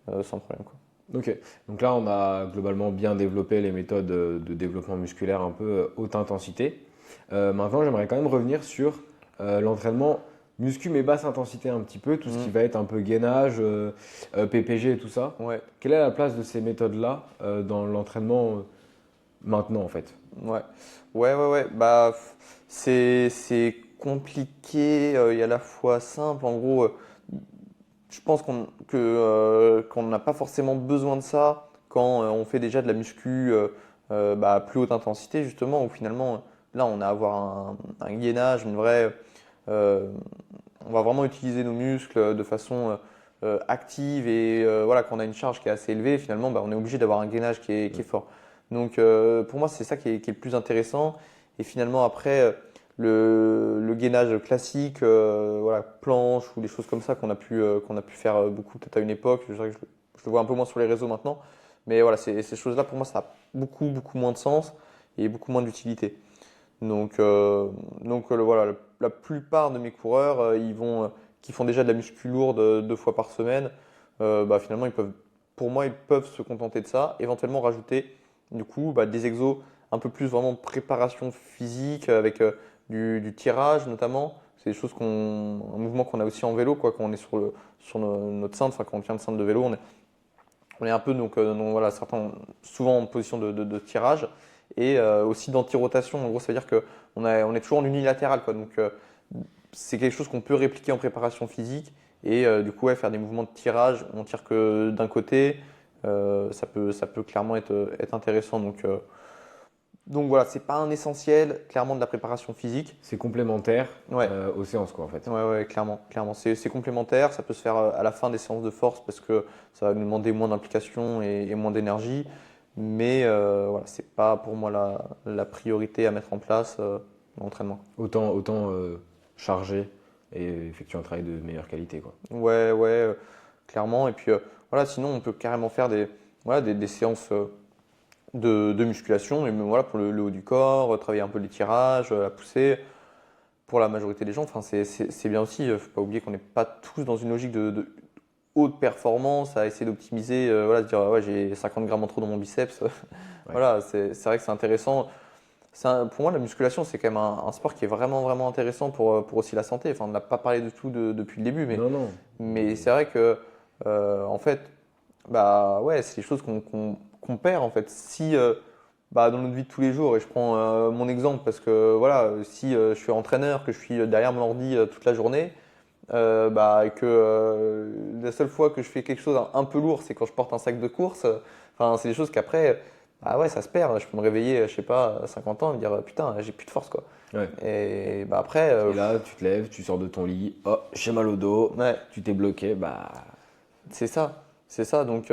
problème, quoi. Ok, donc là on a globalement bien développé les méthodes de développement musculaire un peu haute intensité. Maintenant j'aimerais quand même revenir sur l'entraînement muscu mais basse intensité un petit peu, tout ce qui va être un peu gainage, PPG et tout ça. Ouais. Quelle est la place de ces méthodes-là dans l'entraînement maintenant en fait? Ouais, ouais, ouais, ouais. Bah, c'est compliqué et à la fois simple. En gros, je pense qu'on n'a pas forcément besoin de ça quand on fait déjà de la muscu bah, à plus haute intensité, justement, où finalement, là, on a à avoir un gainage, une vraie. euh, on va vraiment utiliser nos muscles de façon active et voilà, quand on a une charge qui est assez élevée, finalement, bah, on est obligé d'avoir un gainage qui est fort. Donc, pour moi, c'est ça qui est le plus intéressant. Et finalement, après, le gainage classique, voilà, planche ou des choses comme ça qu'on a pu faire beaucoup peut-être à une époque. Je dirais que je le vois un peu moins sur les réseaux maintenant. Mais voilà, ces choses-là, pour moi, ça a beaucoup, beaucoup moins de sens et beaucoup moins d'utilité. Donc, voilà, la plupart de mes coureurs, qui font déjà de la muscu lourde 2 fois par semaine, bah, finalement, pour moi, ils peuvent se contenter de ça. Éventuellement rajouter, du coup, bah, des exos un peu plus vraiment préparation physique avec du tirage notamment. C'est des choses un mouvement qu'on a aussi en vélo, quoi, quand on est sur notre cintre, enfin, quand on tient le cintre de vélo, on est un peu donc voilà, souvent en position de tirage et aussi d'anti-rotation. En gros, ça veut dire on est toujours en unilatéral, quoi. Donc c'est quelque chose qu'on peut répliquer en préparation physique et du coup ouais, faire des mouvements de tirage. On tire que d'un côté, ça peut clairement être intéressant. Donc voilà, c'est pas un essentiel clairement de la préparation physique. C'est complémentaire Ouais. aux séances quoi en fait. Ouais, ouais, clairement, clairement. C'est complémentaire, ça peut se faire à la fin des séances de force parce que ça va nous demander moins d'implication et moins d'énergie. Mais voilà, c'est pas pour moi la priorité à mettre en place dans l'entraînement. Autant charger et effectuer un travail de meilleure qualité quoi. Ouais, ouais, clairement. Et puis voilà, sinon on peut carrément faire voilà, des séances de musculation, et même voilà, pour le haut du corps, travailler un peu les tirages, la poussée. Pour la majorité des gens, enfin, c'est bien aussi. Il ne faut pas oublier qu'on n'est pas tous dans une logique de haute performance, à essayer d'optimiser, voilà, se dire ouais, j'ai 50 grammes en trop dans mon biceps. Voilà, c'est vrai que c'est intéressant. Pour moi, la musculation, c'est quand même un sport qui est vraiment, vraiment intéressant pour aussi la santé. Enfin, on n'a pas parlé de tout depuis le début, Non, non. mais c'est vrai que, en fait, Bah ouais, c'est des choses qu'on perd en fait. Si bah, dans notre vie de tous les jours, et je prends mon exemple parce que voilà, si je suis entraîneur, que je suis derrière mon ordi toute la journée, bah, et que la seule fois que je fais quelque chose un peu lourd, c'est quand je porte un sac de course. Enfin, c'est des choses qu'après, bah ouais, ça se perd. Je peux me réveiller, je sais pas, à 50 ans et me dire putain, j'ai plus de force quoi. Ouais. Et bah après, Et là, tu te lèves, tu sors de ton lit, oh, j'ai mal au dos, ouais, tu t'es bloqué, bah c'est ça, c'est ça. Donc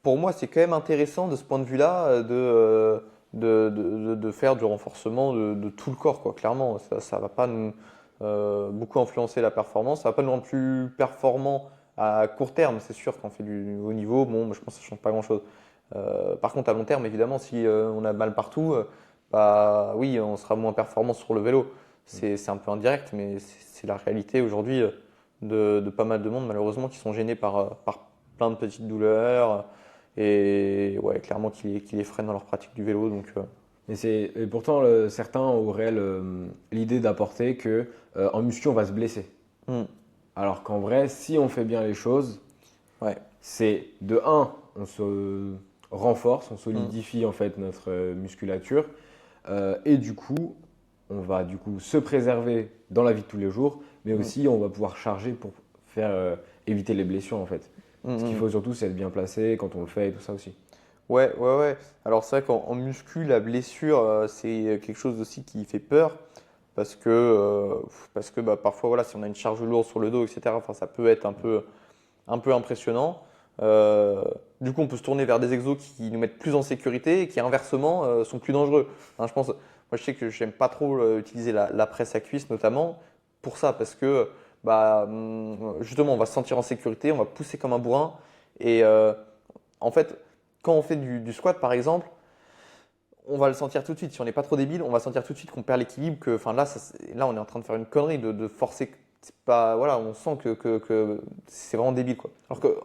pour moi, c'est quand même intéressant de ce point de vue-là de faire du renforcement de tout le corps, quoi. Clairement, ça va pas nous beaucoup influencer la performance, ça va pas nous rendre plus performants à court terme. C'est sûr quand on fait du haut niveau, bon, je pense que ça change pas grand-chose. Par contre, à long terme, évidemment, si on a mal partout, bah oui, on sera moins performant sur le vélo. C'est un peu indirect, mais c'est la réalité aujourd'hui de pas mal de monde, malheureusement, qui sont gênés par plein de petites douleurs et ouais, clairement qui les freinent dans leur pratique du vélo. Donc, et pourtant, certains auraient l'idée d'apporter que en muscu, on va se blesser. hmm, Alors qu'en vrai, si on fait bien les choses, ouais, c'est de un, on se renforce, on hmm, solidifie en fait notre musculature, et du coup, on va du coup se préserver dans la vie de tous les jours, mais hmm, aussi on va pouvoir charger pour faire éviter les blessures en fait. hmm, Ce qu'il hmm. faut surtout, c'est être bien placé quand on le fait et tout ça aussi. Ouais, ouais, ouais. Alors c'est vrai qu'en muscu, la blessure, c'est quelque chose aussi qui fait peur parce que bah, parfois, voilà, si on a une charge lourde sur le dos, etc., enfin, ça peut être un peu impressionnant. Euh, du coup, on peut se tourner vers des exos qui nous mettent plus en sécurité et qui, inversement, sont plus dangereux. Hein, moi, je sais que j'aime pas trop utiliser la presse à cuisse, notamment pour ça, parce que bah, justement, on va se sentir en sécurité, on va pousser comme un bourrin. Et en fait, quand on fait du squat, par exemple, on va le sentir tout de suite. Si on n'est pas trop débile, on va sentir tout de suite qu'on perd l'équilibre. Que, enfin, là, on est en train de faire une connerie de forcer. C'est pas, voilà, on sent que c'est vraiment débile, quoi. Alors que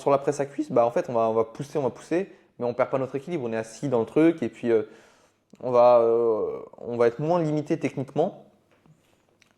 sur la presse à cuisse, bah, en fait, on va pousser, mais on perd pas notre équilibre. On est assis dans le truc et puis on va être moins limité techniquement.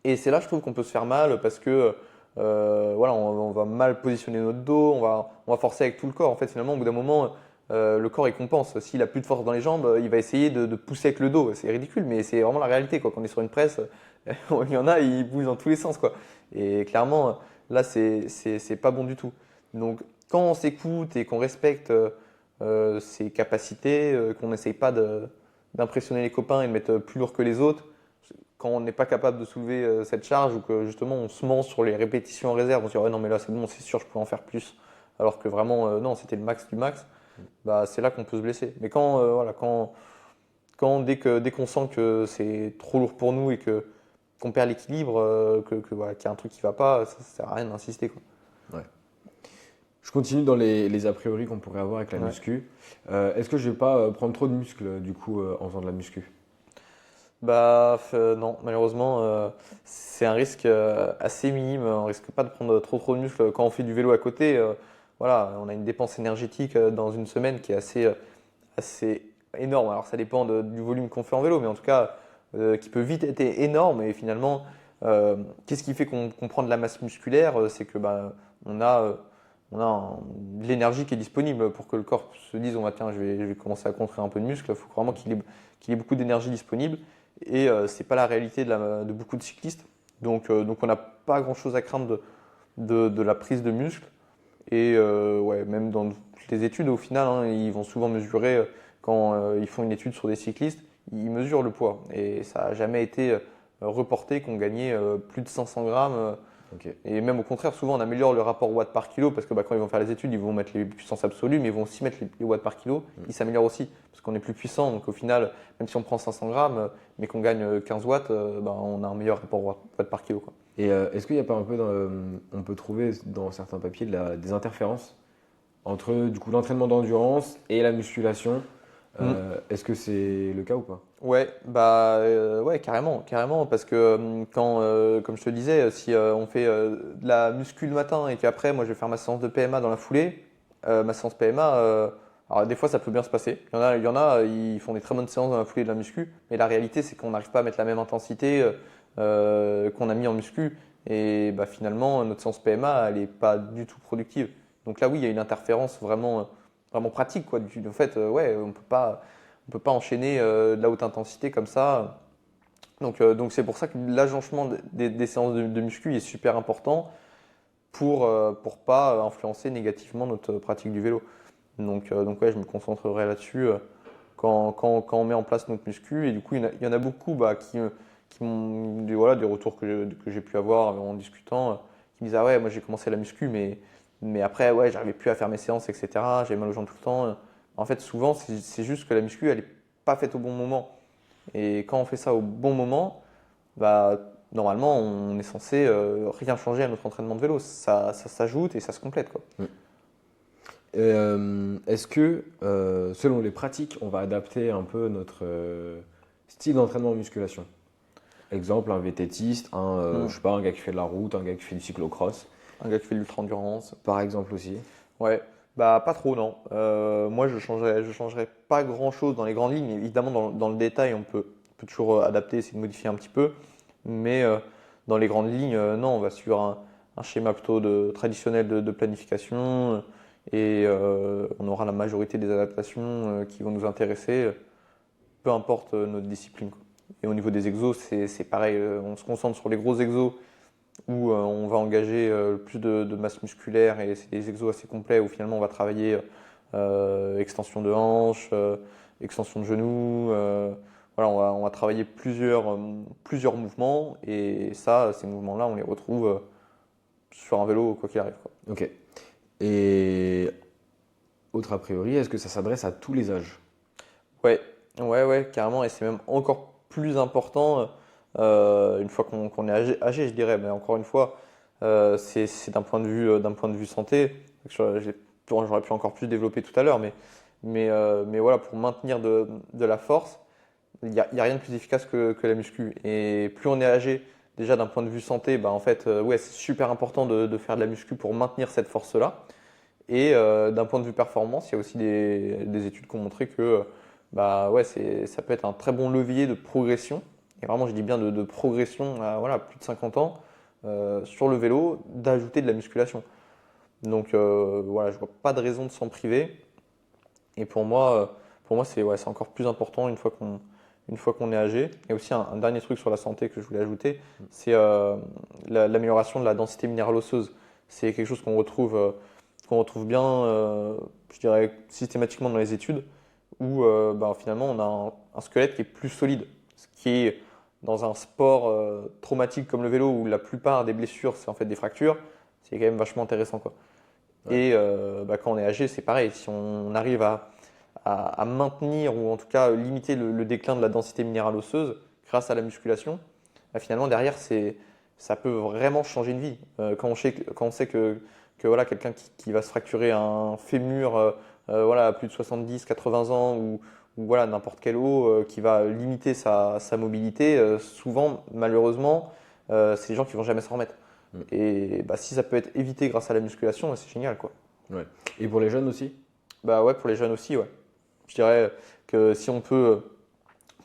Et c'est là, je trouve qu'on peut se faire mal parce que voilà, on va mal positionner notre dos, on va forcer avec tout le corps. En fait, finalement, au bout d'un moment, le corps il compense. S'il a plus de force dans les jambes, il va essayer de pousser avec le dos. C'est ridicule, mais c'est vraiment la réalité, quoi. Quand on est sur une presse, il y en a, ils bougent dans tous les sens, quoi. Et clairement, là, c'est pas bon du tout. Donc, quand on s'écoute et qu'on respecte ses capacités, qu'on n'essaye pas d'impressionner les copains et de mettre plus lourd que les autres, quand on n'est pas capable de soulever cette charge ou que justement on se ment sur les répétitions en réserve, on se dit ouais, non mais là c'est bon, c'est sûr je peux en faire plus, alors que vraiment non, c'était le max du max, bah c'est là qu'on peut se blesser. Mais quand voilà, dès qu'on sent que c'est trop lourd pour nous et que qu'on perd l'équilibre, voilà, qu'il y a un truc qui va pas, ça sert à rien d'insister quoi. Ouais. Je continue dans les a priori qu'on pourrait avoir avec la Ouais. muscu. Est-ce que je vais pas prendre trop de muscles du coup en faisant de la muscu? Bah non, malheureusement, c'est un risque assez minime. On risque pas de prendre trop de muscles quand on fait du vélo à côté. Voilà, on a une dépense énergétique dans une semaine qui est assez énorme. Alors ça dépend du volume qu'on fait en vélo, mais en tout cas, qui peut vite être énorme. Et finalement, qu'est-ce qui fait qu'on prend de la masse musculaire? C'est que bah, on a, euh, de l'énergie qui est disponible pour que le corps se dise, tiens, je vais commencer à construire un peu de muscle. Il faut vraiment qu'il ait beaucoup d'énergie disponible. Et c'est pas la réalité de beaucoup de cyclistes. Donc on n'a pas grand-chose à craindre de la prise de muscle. Et ouais, même dans toutes les études, au final, hein, ils vont souvent mesurer, quand ils font une étude sur des cyclistes, ils mesurent le poids. Et ça n'a jamais été reporté qu'on gagnait plus de 500 grammes. Ok. Et même au contraire, souvent on améliore le rapport watts par kilo parce que bah, quand ils vont faire les études, ils vont mettre les puissances absolues, mais ils vont aussi mettre les watts par kilo. Ils s'améliorent aussi parce qu'on est plus puissant. Donc au final, même si on prend 500 grammes, mais qu'on gagne 15 watts, bah, on a un meilleur rapport watts par kilo, quoi. Et est-ce qu'il n'y a pas un peu, on peut trouver dans certains papiers des interférences entre du coup l'entraînement d'endurance et la musculation? Mm. Est-ce que c'est le cas ou pas? Ouais, bah ouais, carrément, carrément, parce que comme je te disais, si on fait de la muscu le matin et qu'après, moi, je vais faire ma séance de PMA dans la foulée, ma séance PMA, alors des fois, ça peut bien se passer. Ils font des très bonnes séances dans la foulée de la muscu, mais la réalité, c'est qu'on n'arrive pas à mettre la même intensité qu'on a mis en muscu, et bah finalement, notre séance PMA, elle est pas du tout productive. Donc là, oui, il y a une interférence vraiment pratique, quoi. En fait, ouais, on peut pas enchaîner de la haute intensité comme ça. Donc c'est pour ça que l'agencement des séances de muscu est super important pour pas influencer négativement notre pratique du vélo. Donc ouais, je me concentrerai là-dessus quand on met en place notre muscu. Et du coup, il y en a beaucoup qui m'ont voilà, des retours que j'ai pu avoir en discutant, qui me disent ah ouais, moi j'ai commencé la muscu, mais après, ouais, j'arrivais plus à faire mes séances, etc. J'avais mal aux jambes tout le temps. En fait, souvent, c'est juste que la muscu, elle est pas faite au bon moment. Et quand on fait ça au bon moment, bah, normalement, on est censé rien changer à notre entraînement de vélo. Ça s'ajoute et ça se complète, quoi. Est-ce que, selon les pratiques, on va adapter un peu notre style d'entraînement en musculation? Exemple, un vététiste, Hmm. je sais pas, un gars qui fait de la route, un gars qui fait du cyclocross, Un gars qui fait de l'ultra-endurance. par exemple aussi. Ouais, bah pas trop, non. Moi, je changerais pas grand-chose dans les grandes lignes. Évidemment, dans le détail, on peut toujours adapter, essayer de modifier un petit peu. Mais dans les grandes lignes, non, on va suivre un schéma plutôt traditionnel de planification. Et on aura la majorité des adaptations qui vont nous intéresser, peu importe notre discipline, quoi. Et au niveau des exos, c'est pareil. On se concentre sur les gros exos où on va engager le plus de masse musculaire et c'est des exos assez complets où finalement on va travailler extension de hanche, extension de genoux. Voilà, on va travailler plusieurs mouvements et ça, ces mouvements-là, on les retrouve sur un vélo quoi qu'il arrive, quoi. Ok. Et autre a priori, est-ce que ça s'adresse à tous les âges? Ouais, ouais, carrément. Et c'est même encore plus important une fois qu'on est âgé, je dirais. Mais encore une fois, c'est d'un point de vue santé. J'aurais pu encore plus développer tout à l'heure, mais voilà, pour maintenir de la force, il y a rien de plus efficace que la muscu. Et plus on est âgé, déjà d'un point de vue santé, bah en fait, ouais, c'est super important de faire de la muscu pour maintenir cette force-là. Et d'un point de vue performance, il y a aussi des études qui ont montré que bah, ouais, ça peut être un très bon levier de progression. Et vraiment, je dis bien de progression à voilà, plus de 50 ans sur le vélo, d'ajouter de la musculation. Donc voilà, je vois pas de raison de s'en priver. Et pour moi c'est encore plus important une fois qu'on est âgé. Et aussi un dernier truc sur la santé que je voulais ajouter, c'est l'amélioration de la densité minérale osseuse. C'est quelque chose qu'on retrouve bien, je dirais, systématiquement dans les études, où bah, finalement on a un squelette qui est plus solide. Ce qui est dans un sport traumatique comme le vélo, où la plupart des blessures, c'est en fait des fractures, c'est quand même vachement intéressant, quoi. Ouais. Et bah, quand on est âgé, c'est pareil. Si on arrive à maintenir ou en tout cas limiter le déclin de la densité minérale osseuse grâce à la musculation, bah, finalement derrière, ça peut vraiment changer une vie. Quand on sait que voilà, quelqu'un qui va se fracturer un fémur voilà, à plus de 70-80 ans ou voilà, n'importe quel os qui va limiter sa mobilité, souvent, malheureusement, c'est des gens qui vont jamais s'en remettre. Mm. Et bah, si ça peut être évité grâce à la musculation, c'est génial, quoi. Ouais. Et pour les jeunes aussi? Bah ouais, pour les jeunes aussi, ouais. Je dirais que si on peut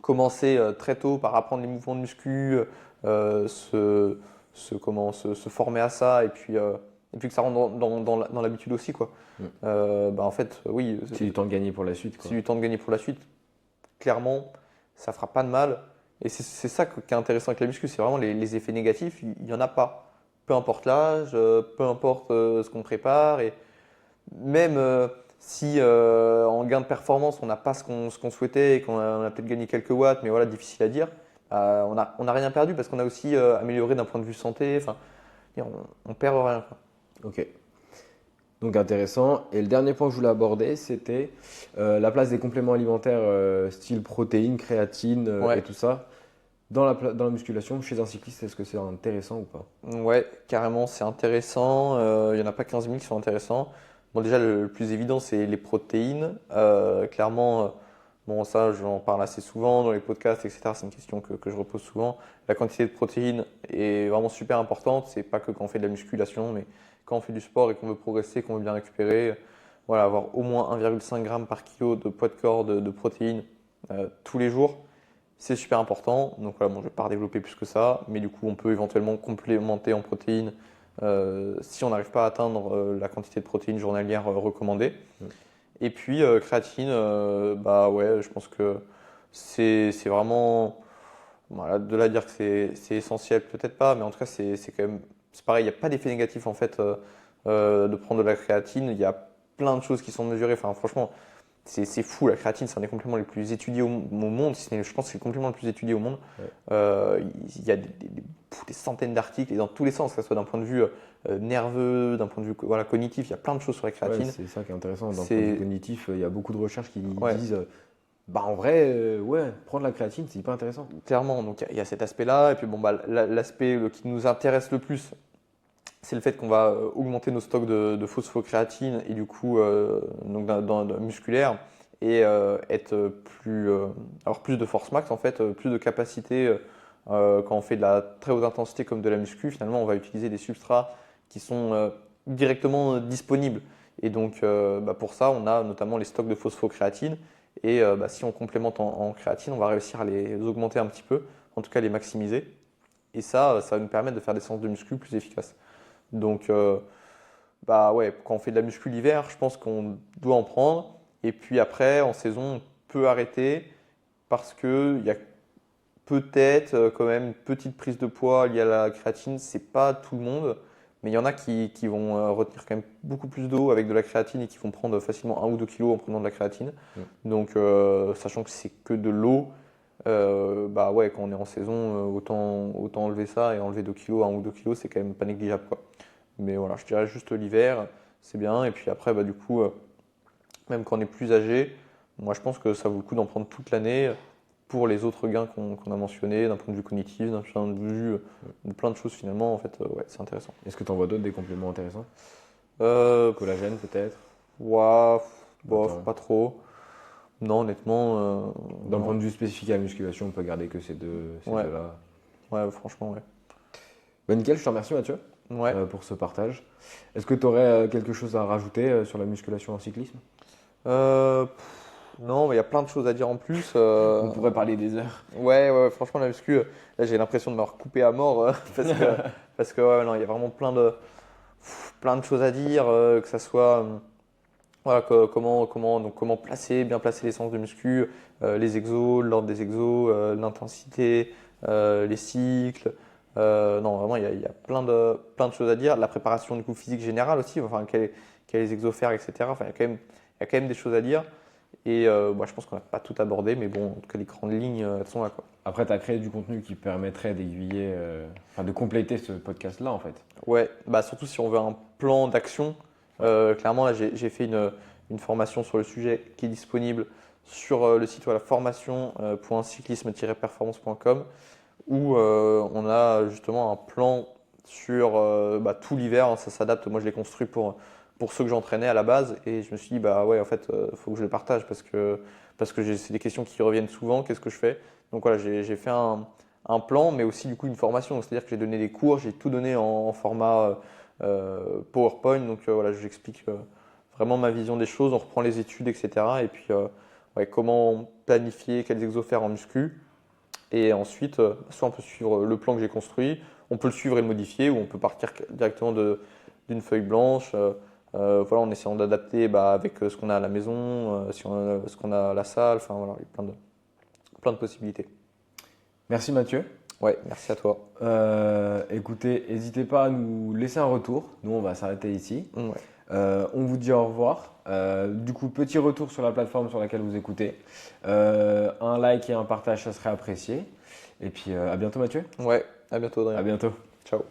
commencer très tôt par apprendre les mouvements de muscu, euh, se, se former à ça, et puis que ça rentre dans l'habitude aussi, quoi. Mm. Bah en fait, oui, C'est du temps de gagner pour la suite, c'est quoi. du temps de gagner pour la suite. Clairement, ça fera pas de mal. Et c'est ça qui est intéressant avec la muscu, c'est vraiment les effets négatifs, il n'y en a pas. Peu importe l'âge, peu importe ce qu'on prépare, et même si en gain de performance, on n'a pas ce qu'on souhaitait et qu'on a peut-être gagné quelques watts, mais voilà, difficile à dire, on a rien perdu parce qu'on a aussi amélioré d'un point de vue santé. Enfin, on perd rien, quoi. Ok. Donc intéressant. Et le dernier point que je voulais aborder, c'était la place des compléments alimentaires style protéines, créatine et Ouais, tout ça dans la musculation chez un cycliste. Est-ce que c'est intéressant ou pas? ouais, carrément, c'est intéressant. Il n'y en a pas 15 000 qui sont intéressants. Bon, déjà, le plus évident, c'est les protéines. Clairement, bon, ça, j'en parle assez souvent dans les podcasts, etc. C'est une question que je repose souvent. La quantité de protéines est vraiment super importante. C'est pas que quand on fait de la musculation, mais quand on fait du sport et qu'on veut progresser, qu'on veut bien récupérer, voilà, avoir au moins 1,5 g par kilo de poids de corps de protéines tous les jours. C'est super important. Donc voilà, bon, je ne vais pas redévelopper plus que ça, mais du coup, on peut éventuellement complémenter en protéines si on n'arrive pas à atteindre la quantité de protéines journalière recommandée. Mm. Et puis créatine, bah ouais, je pense que c'est vraiment, voilà, de là à dire que c'est essentiel, peut-être pas, mais en tout cas c'est quand même, c'est pareil, il n'y a pas d'effet négatif en fait de prendre de la créatine. Il y a plein de choses qui sont mesurées. Enfin, franchement, c'est fou. La créatine, c'est un des compléments les plus étudiés au monde. Si ce n'est, je pense que c'est le complément le plus étudié au monde. Ouais. Il y a des centaines d'articles et dans tous les sens, que ce soit d'un point de vue nerveux, d'un point de vue voilà, cognitif. Il y a plein de choses sur la Ouais, créatine. c'est ça qui est intéressant. D'un point de C'est vue cognitif, il y a beaucoup de recherches qui ouais, disent bah en vrai, ouais, prendre la créatine, c'est hyper intéressant. clairement. Donc il y a cet aspect-là. Et puis bon, bah, l'aspect qui nous intéresse le plus, c'est le fait qu'on va augmenter nos stocks de phosphocréatine et du coup donc musculaire et être avoir plus de force max en fait, plus de capacité quand on fait de la très haute intensité comme de la muscu. Finalement, on va utiliser des substrats qui sont directement disponibles. Et donc bah, pour ça, on a notamment les stocks de phosphocréatine. Et bah, si on complémente en créatine, on va réussir à les augmenter un petit peu, en tout cas les maximiser. Et ça va nous permettre de faire des séances de muscu plus efficaces. Donc, bah ouais, quand on fait de la muscu l'hiver, je pense qu'on doit en prendre. Et puis après, en saison, on peut arrêter parce qu'il y a peut-être quand même une petite prise de poids liée à la créatine. C'est pas tout le monde, mais il y en a qui vont retenir quand même beaucoup plus d'eau avec de la créatine et qui vont prendre facilement 1 ou 2 kilos en prenant de la créatine. Mm. Donc, sachant que c'est que de l'eau, bah ouais, quand on est en saison, autant enlever ça et enlever 2 kilos, 1 ou 2 kilos, c'est quand même pas négligeable, quoi. Mais voilà, je dirais juste l'hiver, c'est bien. Et puis après, bah, du coup, même quand on est plus âgé, moi je pense que ça vaut le coup d'en prendre toute l'année pour les autres gains qu'on a mentionnés, d'un point de vue cognitif, d'un point de vue de plein de choses finalement. En fait, ouais, c'est intéressant. Est-ce que tu en vois d'autres des compléments intéressants? Euh, Collagène peut-être? Ouah, bof, Attends. pas trop. Non, honnêtement, D'un point non. de vue spécifique à la musculation, on peut garder que ces Ouais, deux-là. ouais, franchement, ouais. Bah, nickel, je te remercie Mathieu Ouais. pour ce partage. Est-ce que tu aurais quelque chose à rajouter sur la musculation en cyclisme? Non, mais il y a plein de choses à dire en plus. On pourrait parler des heures. Ouais, franchement, la muscu, là, j'ai l'impression de m'avoir coupé à mort parce que ouais, non, il y a vraiment plein de choses à dire, que ça soit voilà, comment bien placer les séances de muscu, les exos, l'ordre des exos, l'intensité, les cycles. Non, vraiment, il y a plein de choses à dire. La préparation du coup physique générale aussi, enfin, quels exos faire, etc. Enfin, il y a quand même des choses à dire. Et moi, je pense qu'on n'a pas tout abordé, mais bon, en tout cas, les grandes lignes, elles sont là, quoi. Après, tu as créé du contenu qui permettrait d'aiguiller, enfin de compléter ce podcast-là en fait. Ouais, bah surtout si on veut un plan d'action. Clairement, là, j'ai fait une formation sur le sujet qui est disponible sur le site voilà, formation.cyclisme-performance.com où on a justement un plan sur bah, tout l'hiver, hein. Ça s'adapte. Moi, je l'ai construit pour ceux que j'entraînais à la base et je me suis dit, bah ouais, en fait, il faut que je le partage parce que c'est des questions qui reviennent souvent. Qu'est-ce que je fais? Donc voilà, j'ai fait un plan, mais aussi du coup une formation. C'est-à-dire que j'ai donné des cours, j'ai tout donné en format PowerPoint. Donc voilà, j'explique vraiment ma vision des choses. On reprend les études, etc. Et puis ouais, comment planifier, quels exos faire en muscu. Et ensuite, soit on peut suivre le plan que j'ai construit, on peut le suivre et le modifier, ou on peut partir directement d'une feuille blanche. Voilà, en essayant d'adapter bah, avec ce qu'on a à la maison, ce qu'on a à la salle. Enfin voilà, il y a plein de possibilités. Merci Mathieu. Ouais, merci à toi. Écoutez, n'hésitez pas à nous laisser un retour. Nous, on va s'arrêter ici. Ouais. On vous dit au revoir. Du coup, petit retour sur la plateforme sur laquelle vous écoutez. Un like et un partage, ça serait apprécié. Et puis, à bientôt Mathieu. Ouais, à bientôt, Adrien. À bientôt. Ciao.